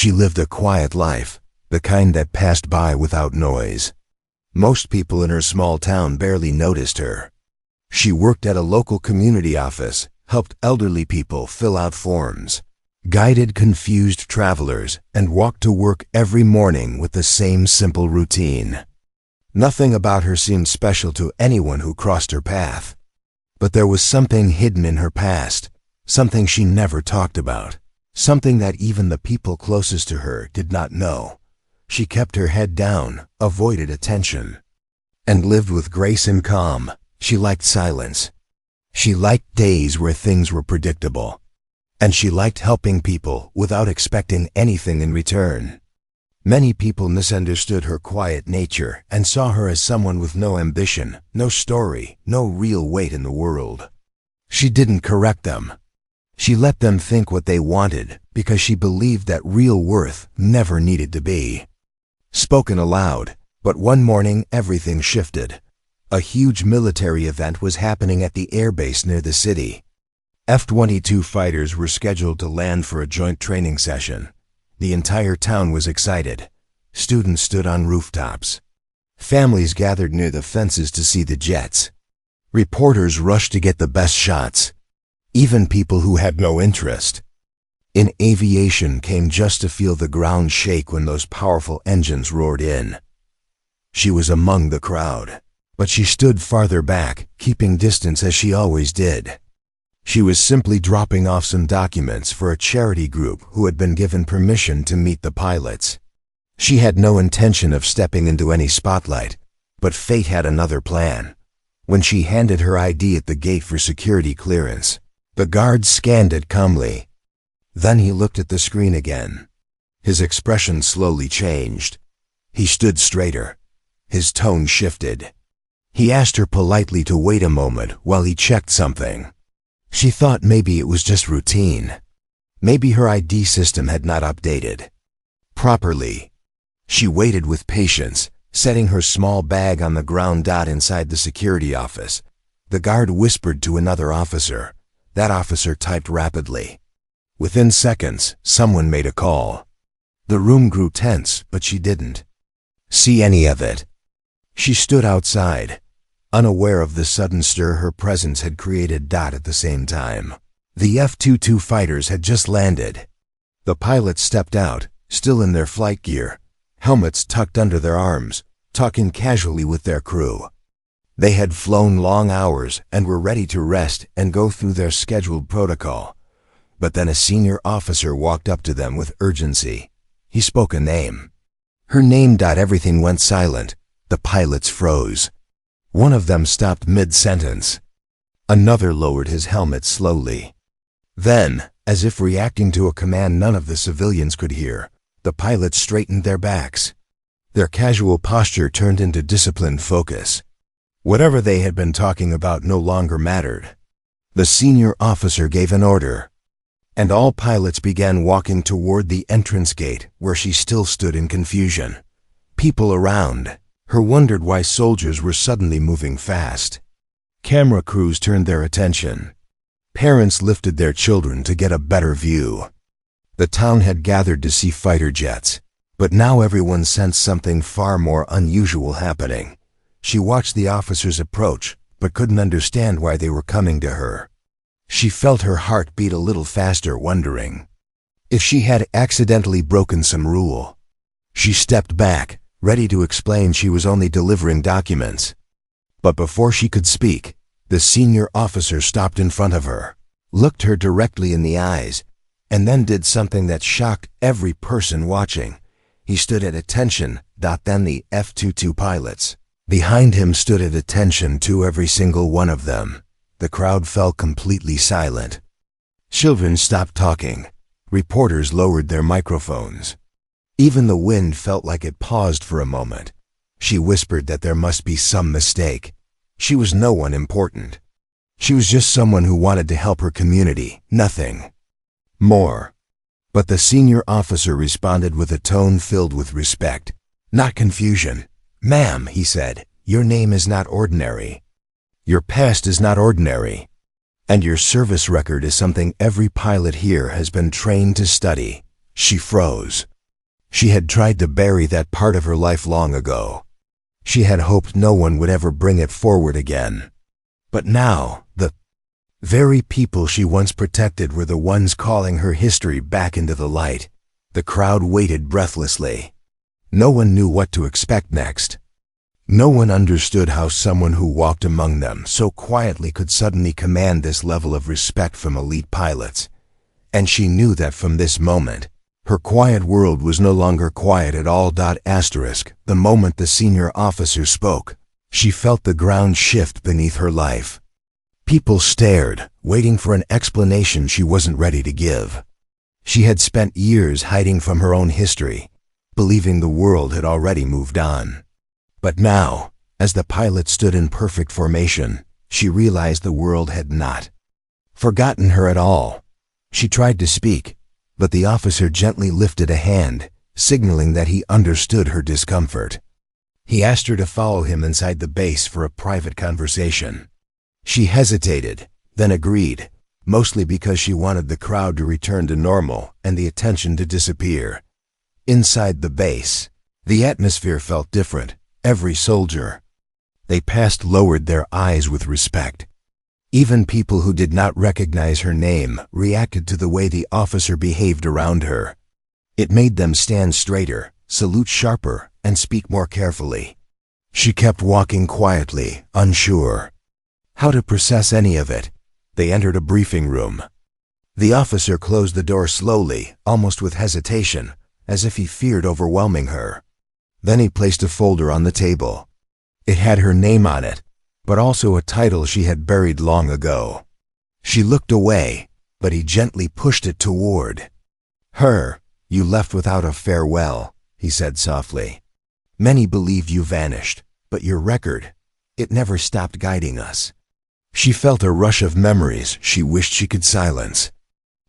She lived a quiet life, the kind that passed by without noise. Most people in her small town barely noticed her. She worked at a local community office, helped elderly people fill out forms, guided confused travelers, and walked to work every morning with the same simple routine. Nothing about her seemed special to anyone who crossed her path. But there was something hidden in her past, something she never talked about, something that even the people closest to her did not know. She kept her head down, avoided attention, and lived with grace and calm. She liked silence. She liked days where things were predictable. And she liked helping people without expecting anything in return. Many people misunderstood her quiet nature and saw her as someone with no ambition, no story, no real weight in the world. She didn't correct them. She let them think what they wanted because she believed that real worth never needed to be spoken aloud. But one morning everything shifted. A huge military event was happening at the airbase near the city. F-22 fighters were scheduled to land for a joint training session. The entire town was excited. Students stood on rooftops. Families gathered near the fences to see the jets. Reporters rushed to get the best shots. Even people who had no interest in aviation came just to feel the ground shake when those powerful engines roared in. She was among the crowd, but she stood farther back, keeping distance as she always did. She was simply dropping off some documents for a charity group who had been given permission to meet the pilots. She had no intention of stepping into any spotlight, but fate had another plan. When she handed her ID at the gate for security clearance, the guard scanned it calmly. Then he looked at the screen again. His expression slowly changed. He stood straighter. His tone shifted. He asked her politely to wait a moment while he checked something. She thought maybe it was just routine. Maybe her ID system had not updated properly. She waited with patience, setting her small bag on the ground inside the security office. The guard whispered to another officer. That officer typed rapidly. Within seconds, someone made a call. The room grew tense, but she didn't see any of it. She stood outside, unaware of the sudden stir her presence had created. At the same time, the F-22 fighters had just landed. The pilots stepped out, still in their flight gear, helmets tucked under their arms, talking casually with their crew. They had flown long hours and were ready to rest and go through their scheduled protocol. But then a senior officer walked up to them with urgency. He spoke a name. Her name. Everything went silent. The pilots froze. One of them stopped mid-sentence. Another lowered his helmet slowly. Then, as if reacting to a command none of the civilians could hear, the pilots straightened their backs. Their casual posture turned into disciplined focus. Whatever they had been talking about no longer mattered. The senior officer gave an order, and all pilots began walking toward the entrance gate where she still stood in confusion. People around her wondered why soldiers were suddenly moving fast. Camera crews turned their attention. Parents lifted their children to get a better view. The town had gathered to see fighter jets, but now everyone sensed something far more unusual happening. She watched the officers approach, but couldn't understand why they were coming to her. She felt her heart beat a little faster, wondering if she had accidentally broken some rule. She stepped back, ready to explain she was only delivering documents. But before she could speak, the senior officer stopped in front of her, looked her directly in the eyes, and then did something that shocked every person watching. He stood at attention. Then the F-22 pilots behind him stood at attention too, every single one of them. The crowd fell completely silent. Children stopped talking. Reporters lowered their microphones. Even the wind felt like it paused for a moment. She whispered that there must be some mistake. She was no one important. She was just someone who wanted to help her community, nothing more. But the senior officer responded with a tone filled with respect, not confusion. "Ma'am," he said, "your name is not ordinary. Your past is not ordinary. And your service record is something every pilot here has been trained to study." She froze. She had tried to bury that part of her life long ago. She had hoped no one would ever bring it forward again. But now, the very people she once protected were the ones calling her history back into the light. The crowd waited breathlessly. No one knew what to expect next. No one understood how someone who walked among them so quietly could suddenly command this level of respect from elite pilots. And she knew that from this moment, her quiet world was no longer quiet at all. The moment the senior officer spoke, she felt the ground shift beneath her life. People stared, waiting for an explanation she wasn't ready to give. She had spent years hiding from her own history, believing the world had already moved on. But now, as the pilot stood in perfect formation, she realized the world had not forgotten her at all. She tried to speak, but the officer gently lifted a hand, signaling that he understood her discomfort. He asked her to follow him inside the base for a private conversation. She hesitated, then agreed, mostly because she wanted the crowd to return to normal and the attention to disappear. Inside the base, the atmosphere felt different. Every soldier they passed lowered their eyes with respect. Even people who did not recognize her name reacted to the way the officer behaved around her. It made them stand straighter, salute sharper, and speak more carefully. She kept walking quietly, unsure how to process any of it. They entered a briefing room. The officer closed the door slowly, almost with hesitation, as if he feared overwhelming her. Then he placed a folder on the table. It had her name on it, but also a title she had buried long ago. She looked away, but he gently pushed it toward her. "You left without a farewell," he said softly. "Many believe you vanished, but your record, it never stopped guiding us." She felt a rush of memories she wished she could silence.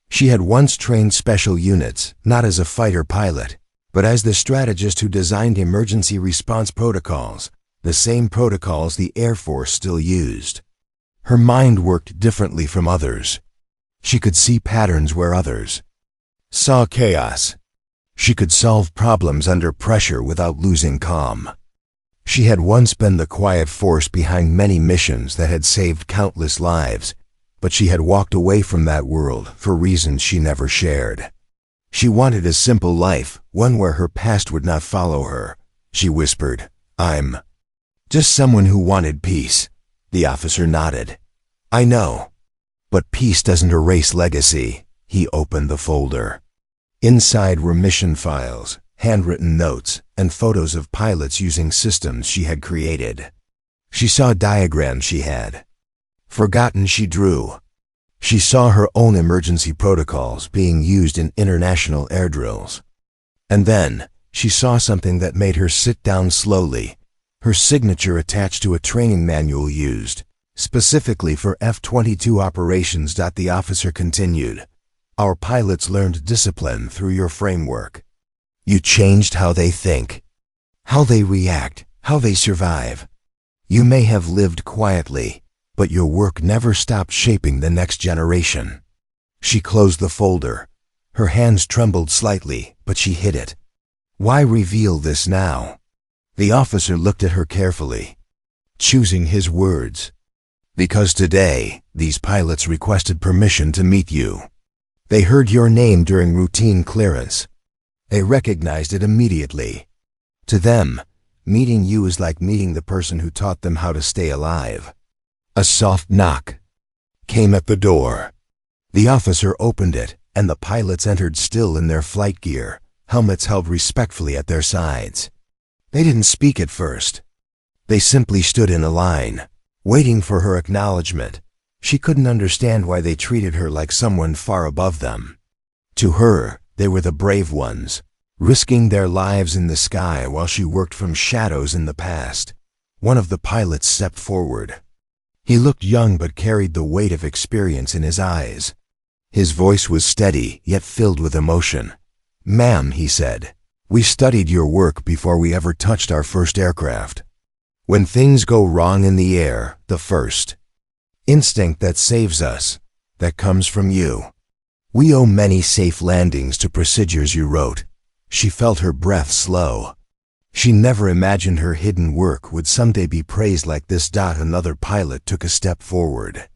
She had once trained special units, not as a fighter pilot, but as the strategist who designed emergency response protocols, the same protocols the Air Force still used. Her mind worked differently from others. She could see patterns where others saw chaos. She could solve problems under pressure without losing calm. She had once been the quiet force behind many missions that had saved countless lives, but she had walked away from that world for reasons she never shared. She wanted a simple life, one where her past would not follow her. She whispered, "I'm just someone who wanted peace." The officer nodded. "I know. But peace doesn't erase legacy." He opened the folder. Inside were mission files, handwritten notes, and photos of pilots using systems she had created. She saw diagrams she had forgotten she drew. She saw her own emergency protocols being used in international air drills. And then, she saw something that made her sit down slowly, her signature attached to a training manual used specifically for F-22 operations. The officer continued, "Our pilots learned discipline through your framework. You changed how they think, how they react, how they survive. You may have lived quietly, but your work never stopped shaping the next generation." She closed the folder. Her hands trembled slightly, but she hid it. "Why reveal this now?" The officer looked at her carefully, choosing his words. "Because today, these pilots requested permission to meet you. They heard your name during routine clearance. They recognized it immediately. To them, meeting you is like meeting the person who taught them how to stay alive." A soft knock came at the door. The officer opened it, and the pilots entered still in their flight gear, helmets held respectfully at their sides. They didn't speak at first. They simply stood in a line, waiting for her acknowledgement. She couldn't understand why they treated her like someone far above them. To her, they were the brave ones, risking their lives in the sky while she worked from shadows in the past. One of the pilots stepped forward. He looked young but carried the weight of experience in his eyes. His voice was steady, yet filled with emotion. "Ma'am," he said, "we studied your work before we ever touched our first aircraft. When things go wrong in the air, the first instinct that saves us, that comes from you. We owe many safe landings to procedures you wrote." She felt her breath slow. She never imagined her hidden work would someday be praised like this. Another pilot took a step forward.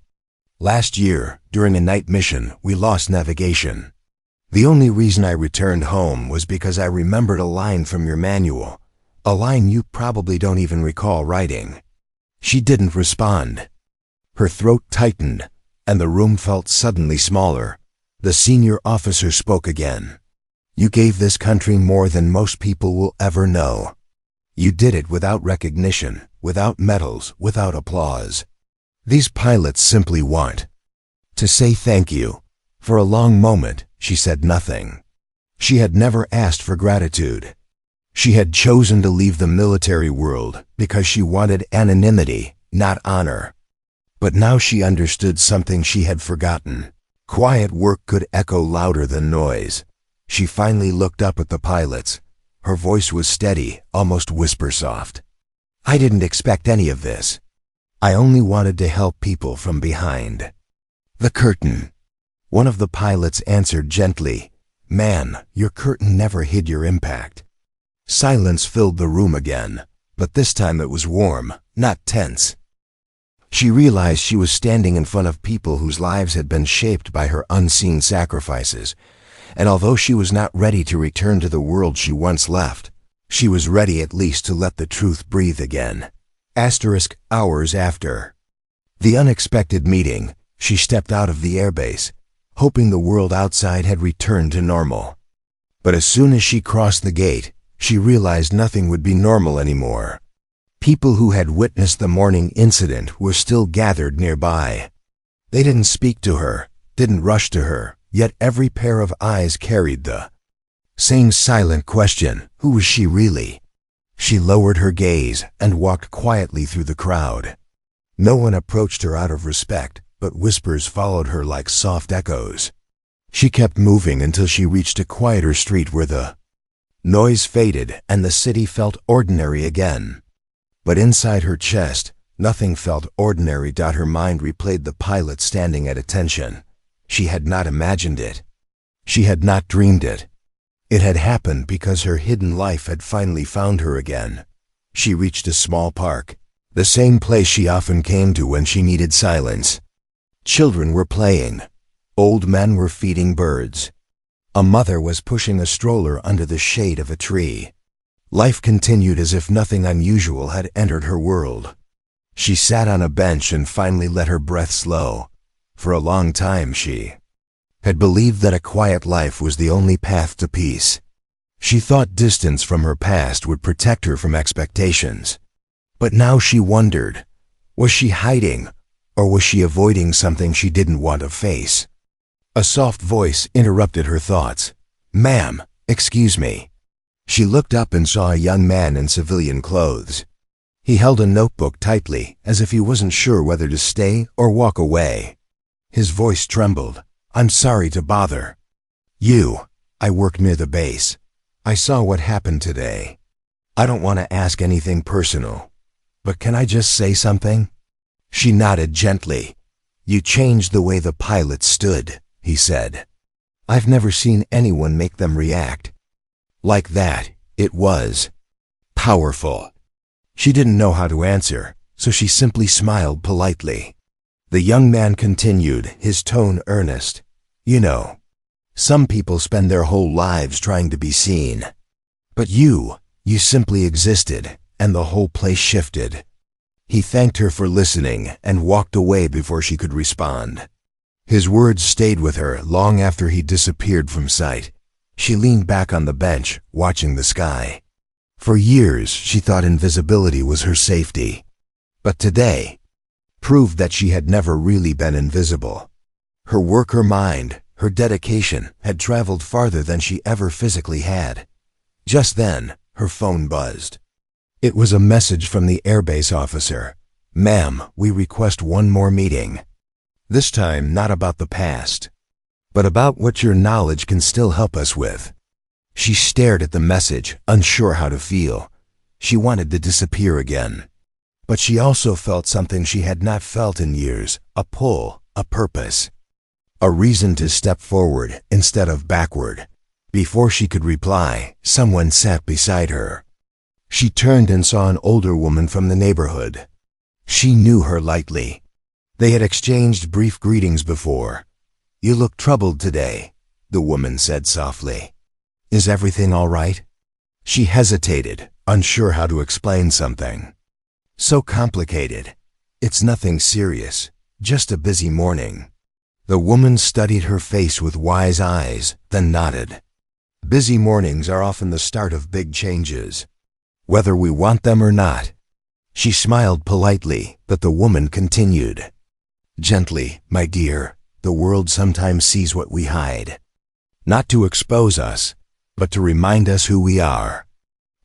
Last year, during a night mission, we lost navigation. The only reason I returned home was because I remembered a line from your manual, a line you probably don't even recall writing. She didn't respond. Her throat tightened, and the room felt suddenly smaller. The senior officer spoke again. You gave this country more than most people will ever know. You did it without recognition, without medals, without applause. These pilots simply want to say thank you. For a long moment, she said nothing. She had never asked for gratitude. She had chosen to leave the military world because she wanted anonymity, not honor. But now she understood something she had forgotten. Quiet work could echo louder than noise. She finally looked up at the pilots. Her voice was steady, almost whisper-soft. I didn't expect any of this. I only wanted to help people from behind the curtain. One of the pilots answered gently, "Ma'am, your curtain never hid your impact." Silence filled the room again, but this time it was warm, not tense. She realized she was standing in front of people whose lives had been shaped by her unseen sacrifices, and although she was not ready to return to the world she once left, she was ready at least to let the truth breathe again. Hours after the unexpected meeting, she stepped out of the airbase, hoping the world outside had returned to normal. But as soon as she crossed the gate, she realized nothing would be normal anymore. People who had witnessed the morning incident were still gathered nearby. They didn't speak to her, didn't rush to her, yet every pair of eyes carried the same silent question: who was she really? She lowered her gaze and walked quietly through the crowd. No one approached her out of respect, but whispers followed her like soft echoes. She kept moving until she reached a quieter street where the noise faded and the city felt ordinary again. But inside her chest, nothing felt ordinary. Her mind replayed the pilot standing at attention. She had not imagined it. She had not dreamed it. It had happened because her hidden life had finally found her again. She reached a small park, the same place she often came to when she needed silence. Children were playing. Old men were feeding birds. A mother was pushing a stroller under the shade of a tree. Life continued as if nothing unusual had entered her world. She sat on a bench and finally let her breath slow. For a long time she had believed that a quiet life was the only path to peace. She thought distance from her past would protect her from expectations. But now she wondered, was she hiding, or was she avoiding something she didn't want to face? A soft voice interrupted her thoughts. "Ma'am, excuse me." She looked up and saw a young man in civilian clothes. He held a notebook tightly, as if he wasn't sure whether to stay or walk away. His voice trembled. "I'm sorry to bother you. I work near the base. I saw what happened today. I don't want to ask anything personal, but can I just say something?" She nodded gently. "You changed the way the pilot stood," he said. "I've never seen anyone make them react like that." It was powerful. She didn't know how to answer, so she simply smiled politely. The young man continued, his tone earnest. "You know, some people spend their whole lives trying to be seen. But you simply existed, and the whole place shifted." He thanked her for listening and walked away before she could respond. His words stayed with her long after he disappeared from sight. She leaned back on the bench, watching the sky. For years, she thought invisibility was her safety. But today proved that she had never really been invisible. Her work, her mind, her dedication had traveled farther than she ever physically had. Just then, her phone buzzed. It was a message from the airbase officer. "Ma'am, we request one more meeting. This time not about the past, but about what your knowledge can still help us with." She stared at the message, unsure how to feel. She wanted to disappear again. But she also felt something she had not felt in years, a pull, a purpose. A reason to step forward instead of backward. Before she could reply, someone sat beside her. She turned and saw an older woman from the neighborhood. She knew her lightly. They had exchanged brief greetings before. "You look troubled today," the woman said softly. "Is everything all right?" She hesitated, unsure how to explain something. "So complicated. It's nothing serious, just a busy morning." The woman studied her face with wise eyes, then nodded. Busy mornings are often the start of big changes, whether we want them or not. She smiled politely, but the woman continued. "Gently, my dear, the world sometimes sees what we hide. Not to expose us, but to remind us who we are."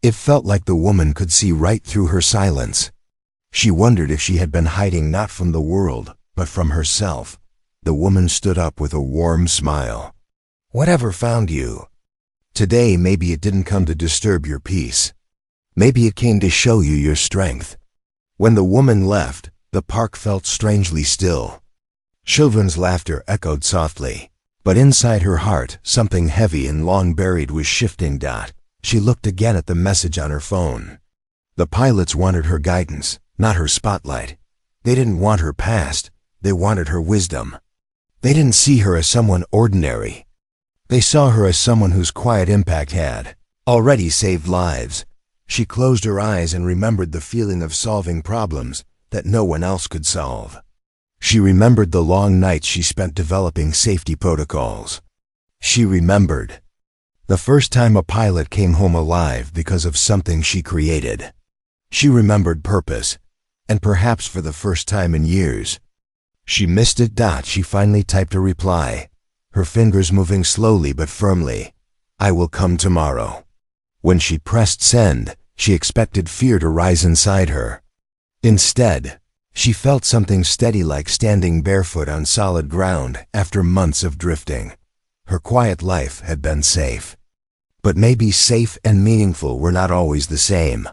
It felt like the woman could see right through her silence. She wondered if she had been hiding not from the world, but from herself. The woman stood up with a warm smile. "Whatever found you? Today maybe it didn't come to disturb your peace. Maybe it came to show you your strength." When the woman left, the park felt strangely still. Children's laughter echoed softly, but inside her heart, something heavy and long-buried was shifting. She looked again at the message on her phone. The pilots wanted her guidance, not her spotlight. They didn't want her past, they wanted her wisdom. They didn't see her as someone ordinary. They saw her as someone whose quiet impact had already saved lives. She closed her eyes and remembered the feeling of solving problems that no one else could solve. She remembered the long nights she spent developing safety protocols. She remembered the first time a pilot came home alive because of something she created. She remembered purpose, and perhaps for the first time in years. She missed it. She finally typed a reply, her fingers moving slowly but firmly. "I will come tomorrow." When she pressed send, she expected fear to rise inside her. Instead, she felt something steady, like standing barefoot on solid ground after months of drifting. Her quiet life had been safe. But maybe safe and meaningful were not always the same.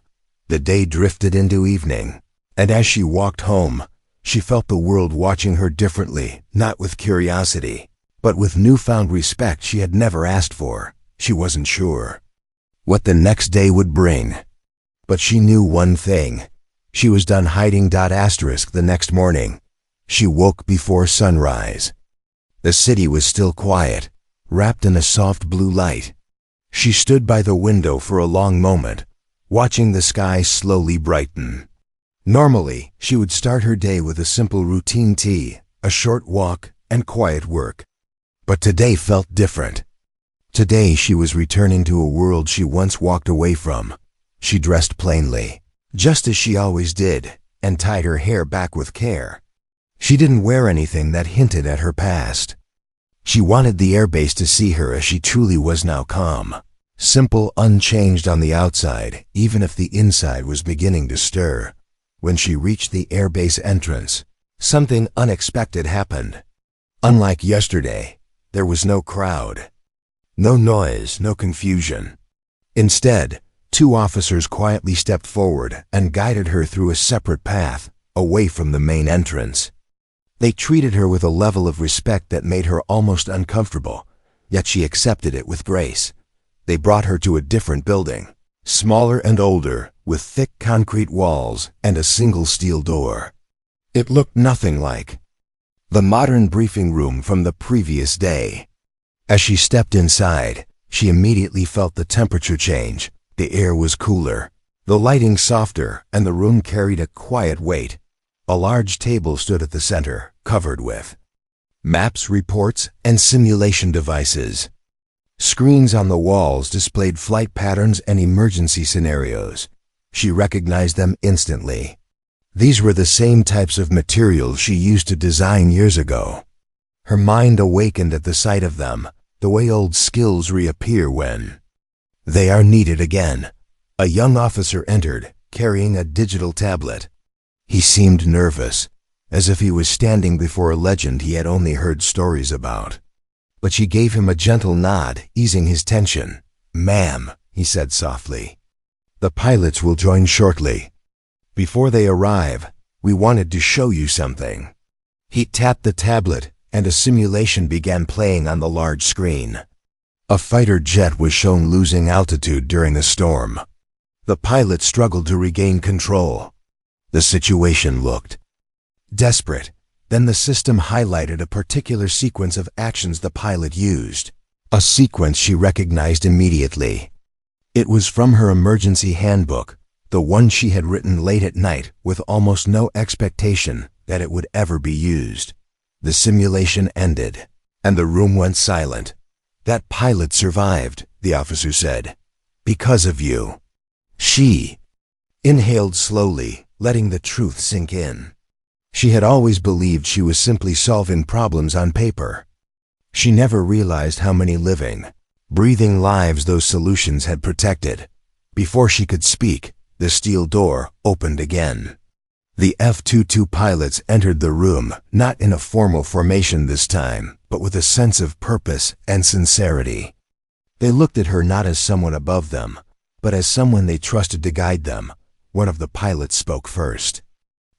The day drifted into evening, and as she walked home, she felt the world watching her differently, not with curiosity, but with newfound respect she had never asked for. She wasn't sure what the next day would bring, but she knew one thing. She was done hiding. The next morning, she woke before sunrise. The city was still quiet, wrapped in a soft blue light. She stood by the window for a long moment, watching the sky slowly brighten. Normally, she would start her day with a simple routine: tea, a short walk, and quiet work. But today felt different. Today she was returning to a world she once walked away from. She dressed plainly, just as she always did, and tied her hair back with care. She didn't wear anything that hinted at her past. She wanted the airbase to see her as she truly was now: calm, simple, unchanged on the outside, even if the inside was beginning to stir. When she reached the airbase entrance, something unexpected happened. Unlike yesterday, there was no crowd, no noise, no confusion. Instead, two officers quietly stepped forward and guided her through a separate path, away from the main entrance. They treated her with a level of respect that made her almost uncomfortable, yet she accepted it with grace. They brought her to a different building, smaller and older, with thick concrete walls and a single steel door. It looked nothing like the modern briefing room from the previous day. As she stepped inside, she immediately felt the temperature change. The air was cooler, the lighting softer, and the room carried a quiet weight. A large table stood at the center, covered with maps, reports, and simulation devices. Screens on the walls displayed flight patterns and emergency scenarios. She recognized them instantly. These were the same types of materials she used to design years ago. Her mind awakened at the sight of them, the way old skills reappear when they are needed again. A young officer entered, carrying a digital tablet. He seemed nervous, as if he was standing before a legend he had only heard stories about. But she gave him a gentle nod, easing his tension. "Ma'am," he said softly, "the pilots will join shortly. Before they arrive, we wanted to show you something." He tapped the tablet, and a simulation began playing on the large screen. A fighter jet was shown losing altitude during a storm. The pilot struggled to regain control. The situation looked desperate. Then the system highlighted a particular sequence of actions the pilot used, a sequence she recognized immediately. It was from her emergency handbook, the one she had written late at night with almost no expectation that it would ever be used. The simulation ended, and the room went silent. "That pilot survived," the officer said. "Because of you." She inhaled slowly, letting the truth sink in. She had always believed she was simply solving problems on paper. She never realized how many living, breathing lives those solutions had protected. Before she could speak, the steel door opened again. The F-22 pilots entered the room, not in a formal formation this time, but with a sense of purpose and sincerity. They looked at her not as someone above them, but as someone they trusted to guide them. One of the pilots spoke first.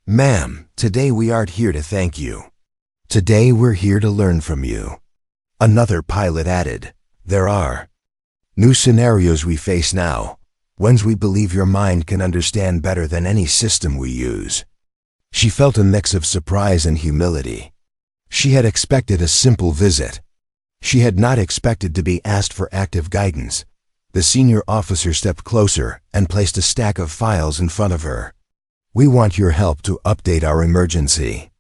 "Ma'am, today we aren't here to thank you. Today we're here to learn from you." Another pilot added, "There are new scenarios we face now, ones we believe your mind can understand better than any system we use." She felt a mix of surprise and humility. She had expected a simple visit. She had not expected to be asked for active guidance. The senior officer stepped closer and placed a stack of files in front of her. "We want your help to update our emergency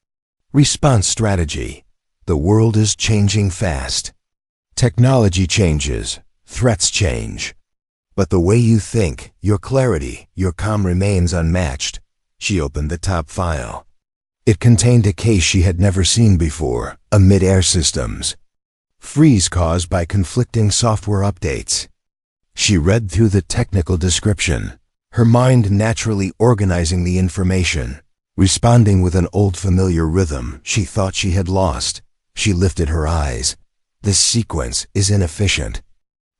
response strategy. The world is changing fast. Technology changes, threats change. But the way you think, your clarity, your calm remains unmatched." She opened the top file. It contained a case she had never seen before, a mid-air systems freeze caused by conflicting software updates. She read through the technical description, her mind naturally organizing the information, responding with an old familiar rhythm she thought she had lost. She lifted her eyes. "This sequence is inefficient.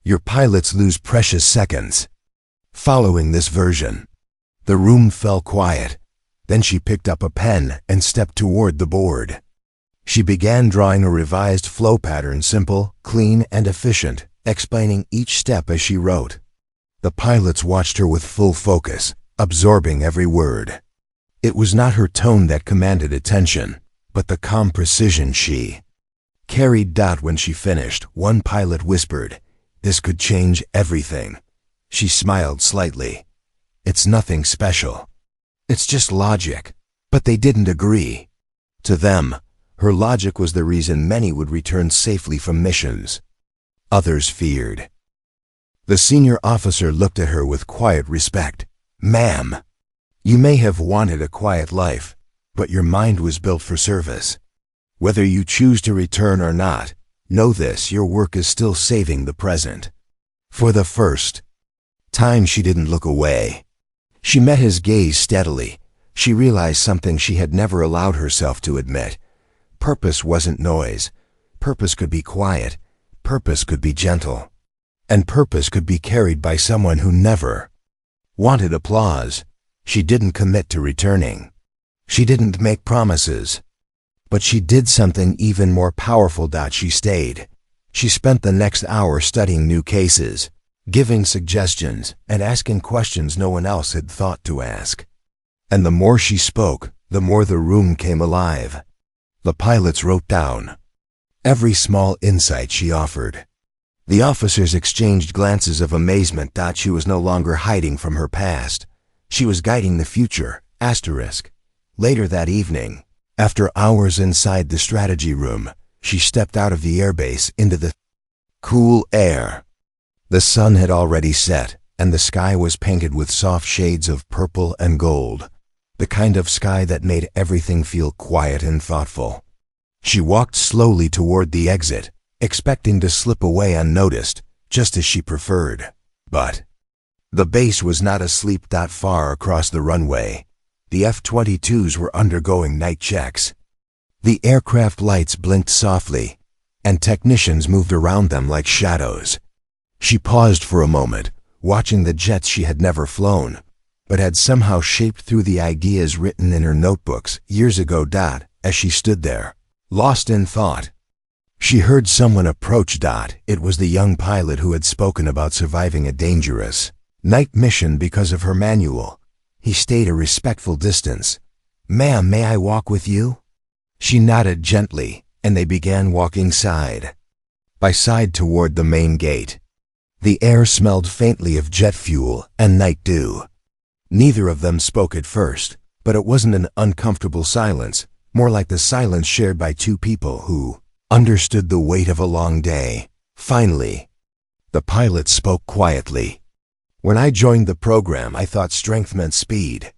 Your pilots lose precious seconds." Following this version, the room fell quiet. Then she picked up a pen and stepped toward the board. She began drawing a revised flow pattern, simple, clean, and efficient, explaining each step as she wrote. The pilots watched her with full focus, absorbing every word. It was not her tone that commanded attention, but the calm precision she carried. When she finished, one pilot whispered, "This could change everything." She smiled slightly. "It's nothing special. It's just logic." But they didn't agree. To them, her logic was the reason many would return safely from missions others feared. The senior officer looked at her with quiet respect. "Ma'am, you may have wanted a quiet life, but your mind was built for service. Whether you choose to return or not, know this: your work is still saving the present." For the first time, she didn't look away. She met his gaze steadily. She realized something she had never allowed herself to admit. Purpose wasn't noise. Purpose could be quiet. Purpose could be gentle. And purpose could be carried by someone who never wanted applause. She didn't commit to returning. She didn't make promises. But she did something even more powerful. She stayed. She spent the next hour studying new cases, giving suggestions, and asking questions no one else had thought to ask. And the more she spoke, the more the room came alive. The pilots wrote down every small insight she offered. The officers exchanged glances of amazement. She was no longer hiding from her past. She was guiding the future. Later that evening, after hours inside the strategy room, she stepped out of the airbase into the cool air. The sun had already set, and the sky was painted with soft shades of purple and gold, the kind of sky that made everything feel quiet and thoughtful. She walked slowly toward the exit, expecting to slip away unnoticed, just as she preferred. But the base was not asleep. Far across the runway, the F-22s were undergoing night checks. The aircraft lights blinked softly, and technicians moved around them like shadows. She paused for a moment, watching the jets she had never flown, but had somehow shaped through the ideas written in her notebooks years ago. As she stood there, lost in thought, She heard someone approach. It was the young pilot who had spoken about surviving a dangerous night mission because of her manual. He stayed a respectful distance. "Ma'am, may I walk with you?" She nodded gently, and they began walking side by side toward the main gate. The air smelled faintly of jet fuel and night dew. Neither of them spoke at first, but it wasn't an uncomfortable silence, more like the silence shared by two people who understood the weight of a long day. Finally, the pilot spoke quietly. "When I joined the program, I thought strength meant speed,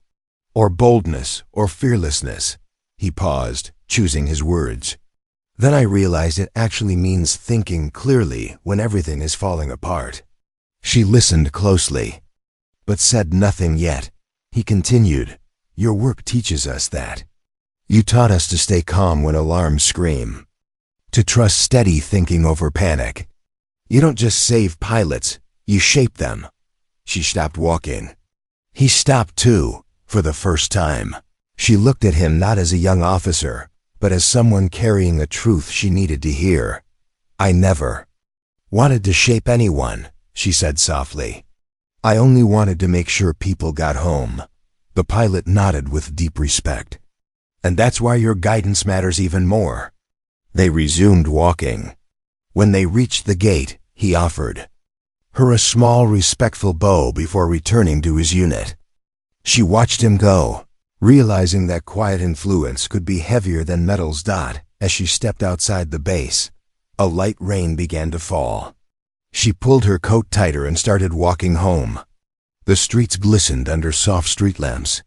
or boldness, or fearlessness." He paused, choosing his words. "Then I realized it actually means thinking clearly when everything is falling apart." She listened closely, but said nothing yet. He continued, "Your work teaches us that. You taught us to stay calm when alarms scream, to trust steady thinking over panic. You don't just save pilots, you shape them." She stopped walking. He stopped too, for the first time. She looked at him not as a young officer, but as someone carrying a truth she needed to hear. "I never wanted to shape anyone," she said softly. "I only wanted to make sure people got home." The pilot nodded with deep respect. "And that's why your guidance matters even more." They resumed walking. When they reached the gate, he offered her a small, respectful bow before returning to his unit. She watched him go, realizing that quiet influence could be heavier than metals. As she stepped outside the base, a light rain began to fall. She pulled her coat tighter and started walking home. The streets glistened under soft street lamps.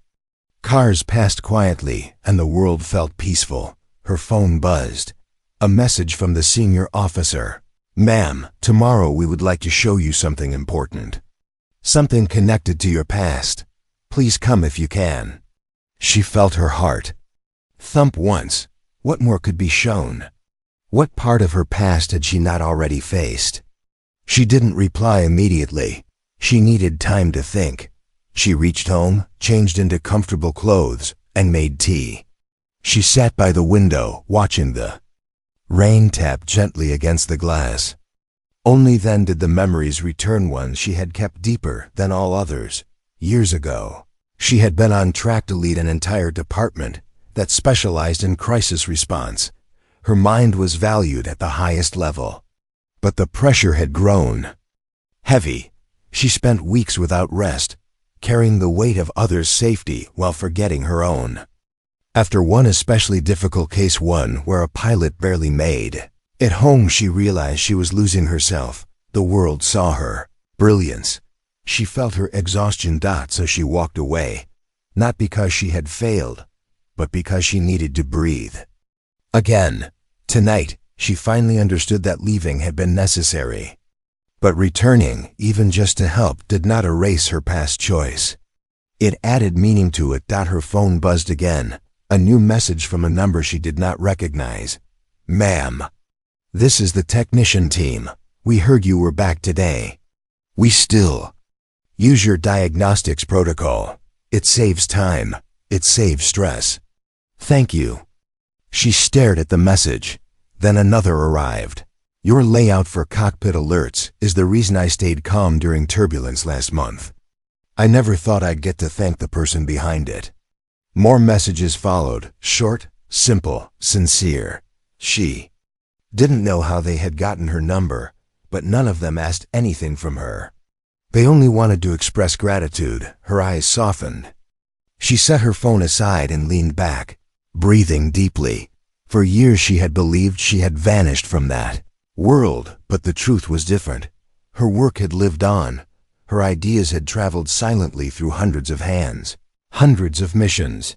Cars passed quietly, and the world felt peaceful. Her phone buzzed. A message from the senior officer. "Ma'am, tomorrow we would like to show you something important. Something connected to your past. Please come if you can." She felt her heart thump once. What more could be shown? What part of her past had she not already faced? She didn't reply immediately. She needed time to think. She reached home, changed into comfortable clothes, and made tea. She sat by the window, watching the rain tap gently against the glass. Only then did the memories return, ones she had kept deeper than all others. Years ago, she had been on track to lead an entire department that specialized in crisis response. Her mind was valued at the highest level. But the pressure had grown heavy. She spent weeks without rest, carrying the weight of others' safety while forgetting her own. After one especially difficult case, one where a pilot barely made it home, she realized she was losing herself. The world saw her brilliance. She felt her exhaustion. So she walked away, not because she had failed, but because she needed to breathe again. Tonight, she finally understood that leaving had been necessary. But returning, even just to help, did not erase her past choice. It added meaning to it. Her phone buzzed again. A new message from a number she did not recognize. "Ma'am, this is the technician team. We heard you were back today. We still use your diagnostics protocol. It saves time. It saves stress. Thank you." She stared at the message. Then another arrived. "Your layout for cockpit alerts is the reason I stayed calm during turbulence last month. I never thought I'd get to thank the person behind it." More messages followed, short, simple, sincere. She didn't know how they had gotten her number, but none of them asked anything from her. They only wanted to express gratitude. Her eyes softened. She set her phone aside and leaned back, breathing deeply. For years she had believed she had vanished from that world, but the truth was different. Her work had lived on. Her ideas had traveled silently through hundreds of hands. Hundreds of missions.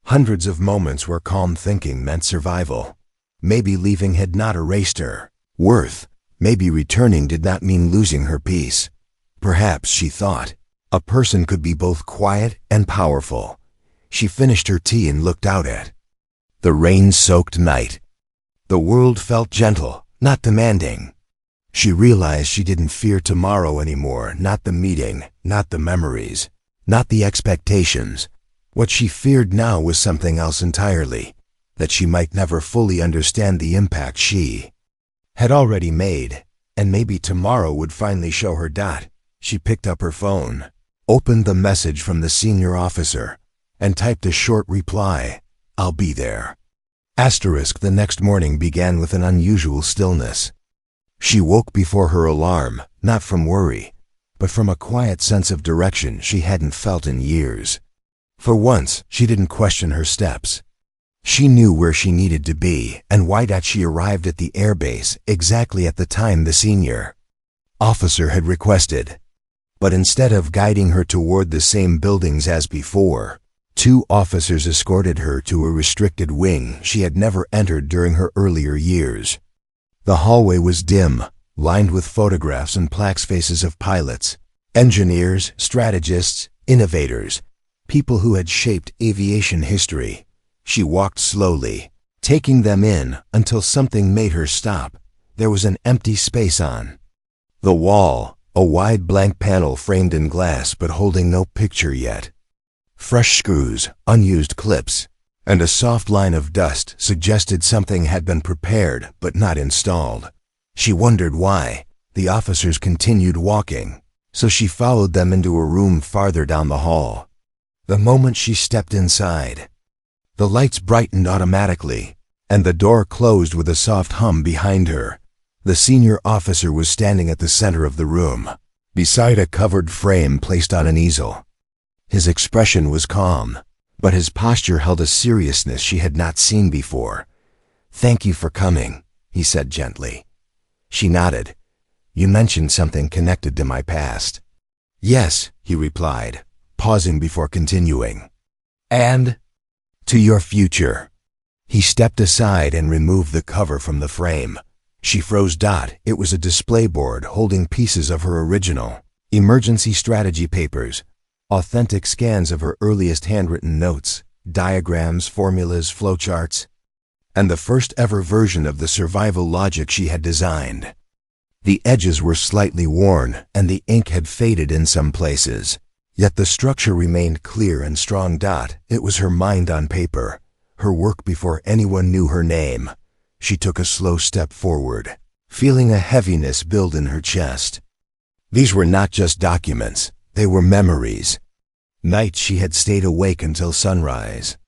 Hundreds of moments where calm thinking meant survival. Maybe leaving had not erased her worth. Maybe returning did not mean losing her peace. Perhaps, she thought, a person could be both quiet and powerful. She finished her tea and looked out at the rain-soaked night. The world felt gentle, not demanding. She realized she didn't fear tomorrow anymore, not the meeting, not the memories, not the expectations. What she feared now was something else entirely, that she might never fully understand the impact she had already made, and maybe tomorrow would finally show her dot. She picked up her phone, opened the message from the senior officer, and typed a short reply, "I'll be there." The next morning began with an unusual stillness. She woke before her alarm, not from worry, but from a quiet sense of direction she hadn't felt in years. For once, she didn't question her steps. She knew where she needed to be and why she arrived at the airbase exactly at the time the senior officer had requested. But instead of guiding her toward the same buildings as before, two officers escorted her to a restricted wing she had never entered during her earlier years. The hallway was dim, lined with photographs and plaques, faces of pilots, engineers, strategists, innovators, people who had shaped aviation history. She walked slowly, taking them in until something made her stop. There was an empty space on the wall, a wide blank panel framed in glass but holding no picture yet. Fresh screws, unused clips, and a soft line of dust suggested something had been prepared but not installed. She wondered why. The officers continued walking, so she followed them into a room farther down the hall. The moment she stepped inside, the lights brightened automatically, and the door closed with a soft hum behind her. The senior officer was standing at the center of the room, beside a covered frame placed on an easel. His expression was calm, but his posture held a seriousness she had not seen before. "Thank you for coming," he said gently. She nodded. "You mentioned something connected to my past." "Yes," he replied, pausing before continuing. "And to your future." He stepped aside and removed the cover from the frame. She froze. It was a display board holding pieces of her original emergency strategy papers, authentic scans of her earliest handwritten notes, diagrams, formulas, flowcharts, and the first ever version of the survival logic she had designed. The edges were slightly worn and the ink had faded in some places, yet the structure remained clear and strong. It was her mind on paper, her work before anyone knew her name. She took a slow step forward, feeling a heaviness build in her chest. These were not just documents, they were memories. Nights she had stayed awake until sunrise.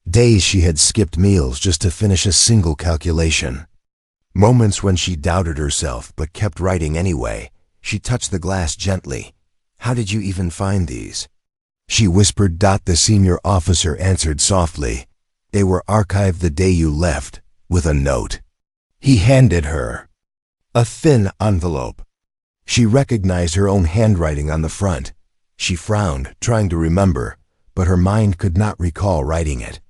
Days she had skipped meals just to finish a single calculation. Moments when she doubted herself but kept writing anyway. She touched the glass gently. "How did you even find these?" she whispered. The senior officer answered softly. "They were archived the day you left, with a note." He handed her a thin envelope. She recognized her own handwriting on the front. She frowned, trying to remember, but her mind could not recall writing it.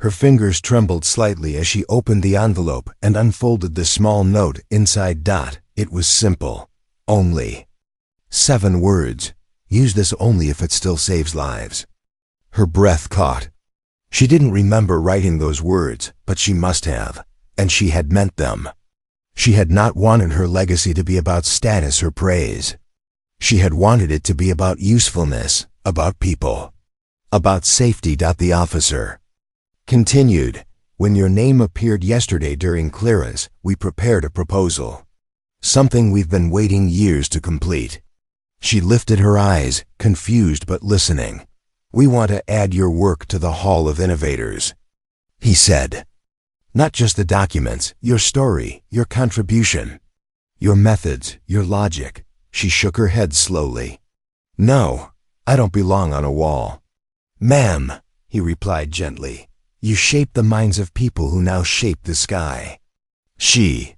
Her fingers trembled slightly as she opened the envelope and unfolded the small note inside. It was simple. Only 7 words. "Use this only if it still saves lives." Her breath caught. She didn't remember writing those words, but she must have, and she had meant them. She had not wanted her legacy to be about status or praise. She had wanted it to be about usefulness, about people, about safety. The officer continued, "When your name appeared yesterday during clearance, we prepared a proposal. Something we've been waiting years to complete." She lifted her eyes, confused but listening. "We want to add your work to the Hall of Innovators," he said. "Not just the documents, your story, your contribution, your methods, your logic." She shook her head slowly. "No, I don't belong on a wall." "Ma'am," he replied gently, "you shape the minds of people who now shape the sky." She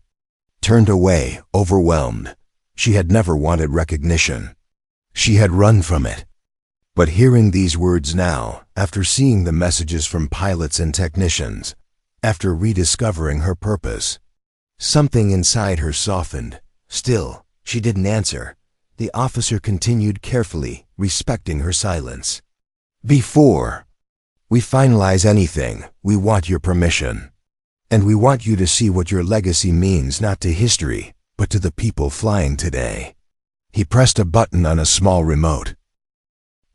turned away, overwhelmed. She had never wanted recognition. She had run from it. But hearing these words now, after seeing the messages from pilots and technicians, after rediscovering her purpose, something inside her softened. Still, she didn't answer. The officer continued carefully, respecting her silence. "Before we finalize anything, we want your permission. And we want you to see what your legacy means not to history, but to the people flying today." He pressed a button on a small remote.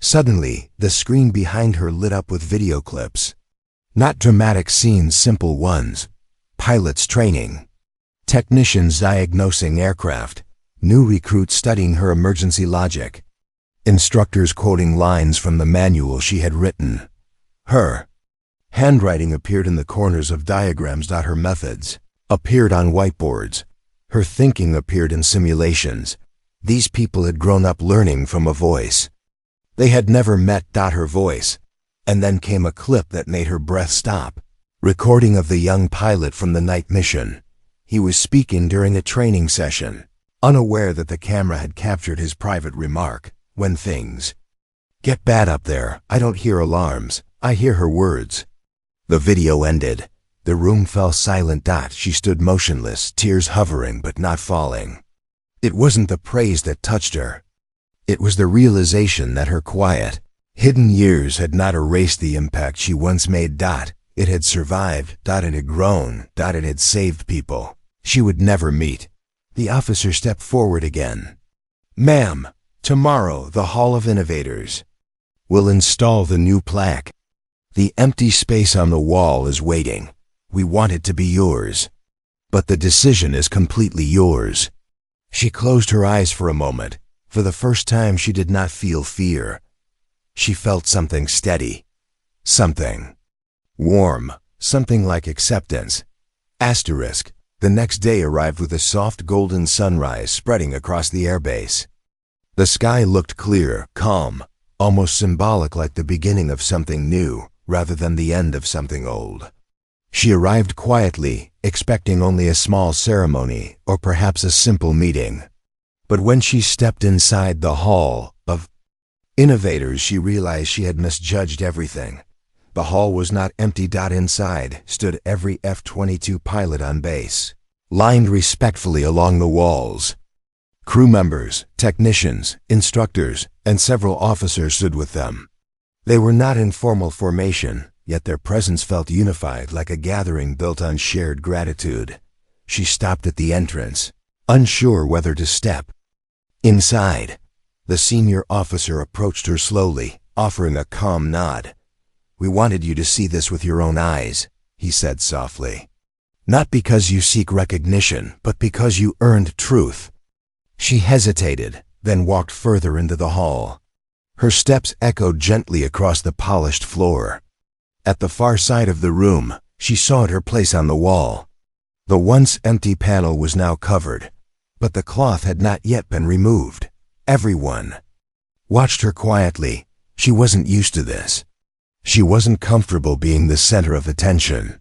Suddenly, the screen behind her lit up with video clips. Not dramatic scenes, simple ones. Pilots training, Technicians diagnosing aircraft, new recruits studying her emergency logic, instructors quoting lines from the manual she had written. Her handwriting appeared in the corners of diagrams. Her methods appeared on whiteboards. Her thinking appeared in simulations. These people had grown up learning from a voice they had never met. Her voice. And then came a clip that made her breath stop. Recording of the young pilot from the night mission. He was speaking during a training session, unaware that the camera had captured his private remark. When things get bad up there, I don't hear alarms, I hear her words. The video ended. The room fell silent. She stood motionless, tears hovering but not falling. It wasn't the praise that touched her. It was the realization that her quiet, hidden years had not erased the impact she once made. It had survived. It had grown. It had saved people she would never meet. The officer stepped forward again. Ma'am, tomorrow the Hall of Innovators will install the new plaque. The empty space on the wall is waiting. We want it to be yours. But the decision is completely yours. She closed her eyes for a moment. For the first time, she did not feel fear. She felt something steady, something warm, something like acceptance. Asterisk. The next day arrived with a soft golden sunrise spreading across the airbase. The sky looked clear, calm, almost symbolic, like the beginning of something new, rather than the end of something old. She arrived quietly, expecting only a small ceremony, or perhaps a simple meeting. But when she stepped inside the Hall of Innovators, she realized she had misjudged everything. The hall was not empty. Inside stood every F-22 pilot on base, lined respectfully along the walls. Crew members, technicians, instructors, and several officers stood with them. They were not in formal formation, yet their presence felt unified, like a gathering built on shared gratitude. She stopped at the entrance, unsure whether to step inside. The senior officer approached her slowly, offering a calm nod. We wanted you to see this with your own eyes, he said softly. Not because you seek recognition, but because you earned truth. She hesitated, then walked further into the hall. Her steps echoed gently across the polished floor. At the far side of the room, she saw her place on the wall. The once empty panel was now covered, but the cloth had not yet been removed. Everyone watched her quietly. She wasn't used to this. She wasn't comfortable being the center of attention.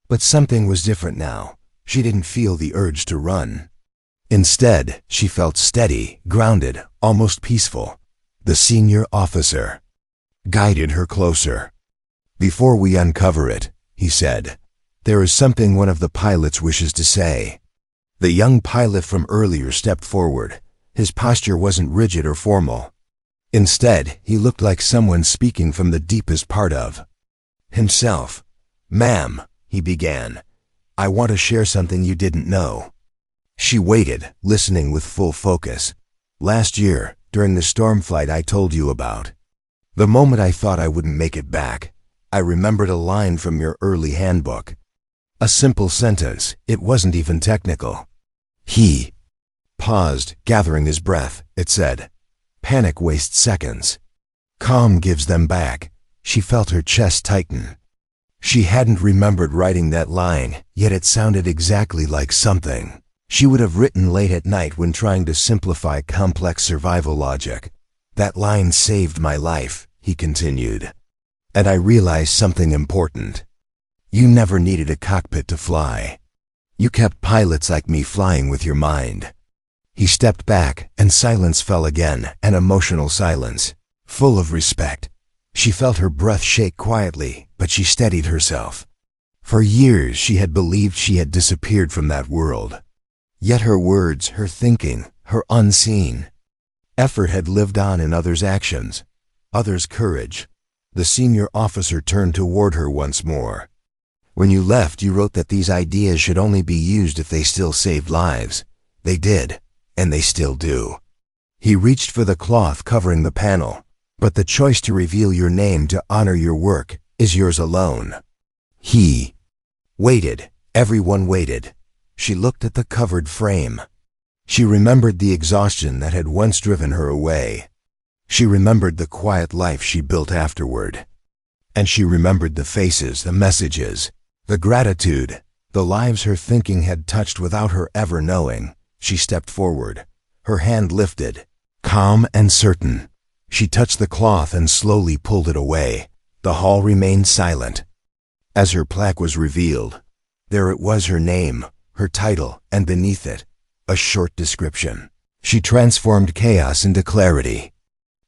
But something was different now. She didn't feel the urge to run. Instead, she felt steady, grounded, almost peaceful. The senior officer guided her closer. Before we uncover it, he said, there is something one of the pilots wishes to say. The young pilot from earlier stepped forward. His posture wasn't rigid or formal. Instead, he looked like someone speaking from the deepest part of himself. Ma'am, he began, I want to share something you didn't know. She waited, listening with full focus. Last year, during the storm flight I told you about, the moment I thought I wouldn't make it back, I remembered a line from your early handbook. A simple sentence, it wasn't even technical. He paused, gathering his breath. It said, panic wastes seconds. Calm gives them back. She felt her chest tighten. She hadn't remembered writing that line, yet it sounded exactly like something she would have written late at night when trying to simplify complex survival logic. That line saved my life, he continued. And I realized something important. You never needed a cockpit to fly. You kept pilots like me flying with your mind. He stepped back, and silence fell again, an emotional silence, full of respect. She felt her breath shake quietly, but she steadied herself. For years she had believed she had disappeared from that world. Yet her words, her thinking, her unseen effort had lived on in others' actions, others' courage. The senior officer turned toward her once more. When you left, you wrote that these ideas should only be used if they still saved lives. They did, and they still do. He reached for the cloth covering the panel. But the choice to reveal your name to honor your work is yours alone. He waited. Everyone waited. She looked at the covered frame. She remembered the exhaustion that had once driven her away. She remembered the quiet life she built afterward. And she remembered the faces, the messages, the gratitude, the lives her thinking had touched without her ever knowing. She stepped forward, her hand lifted, calm and certain. She touched the cloth and slowly pulled it away. The hall remained silent. As her plaque was revealed, there it was, her name, her title, and beneath it, a short description. She transformed chaos into clarity.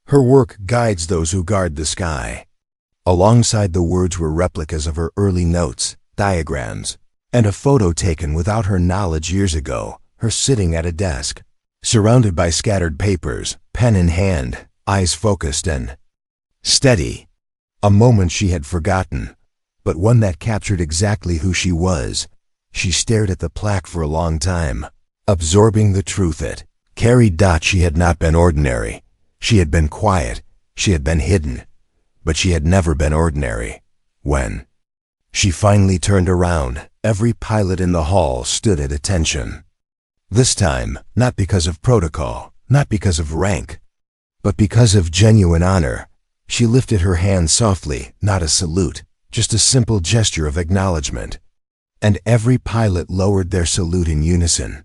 Her work guides those who guard the sky. Alongside the words were replicas of her early notes, diagrams, and a photo taken without her knowledge years ago, her sitting at a desk, surrounded by scattered papers, pen in hand, eyes focused and steady. A moment she had forgotten, but one that captured exactly who she was. She stared at the plaque for a long time, absorbing the truth it carried. She had not been ordinary. She had been quiet. She had been hidden. But she had never been ordinary. When she finally turned around, every pilot in the hall stood at attention. This time, not because of protocol, not because of rank, but because of genuine honor. She lifted her hand softly, not a salute, just a simple gesture of acknowledgement. And every pilot lowered their salute in unison,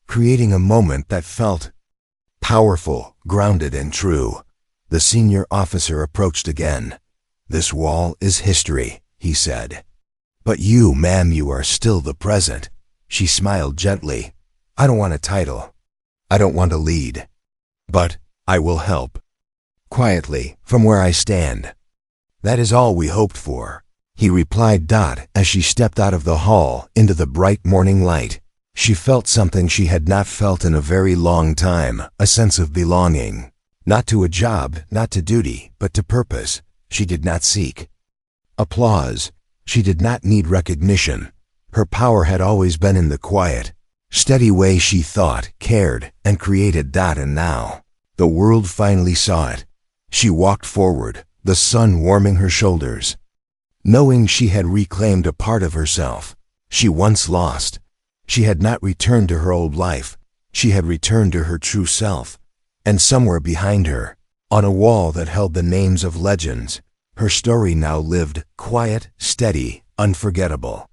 creating a moment that felt powerful, grounded, and true. The senior officer approached again. "This wall is history," he said. "But you, ma'am, you are still the present." She smiled gently. "I don't want a title. I don't want to lead. But I will help. Quietly, from where I stand. That is all we hoped for," he replied. As she stepped out of the hall into the bright morning light, she felt something she had not felt in a very long time, a sense of belonging. Not to a job, not to duty, but to purpose. She did not seek applause. She did not need recognition. Her power had always been in the quiet, steady way she thought, cared, and created. And now, the world finally saw it. She walked forward, the sun warming her shoulders, knowing she had reclaimed a part of herself she once lost. She had not returned to her old life. She had returned to her true self. And somewhere behind her, on a wall that held the names of legends, her story now lived, quiet, steady, unforgettable.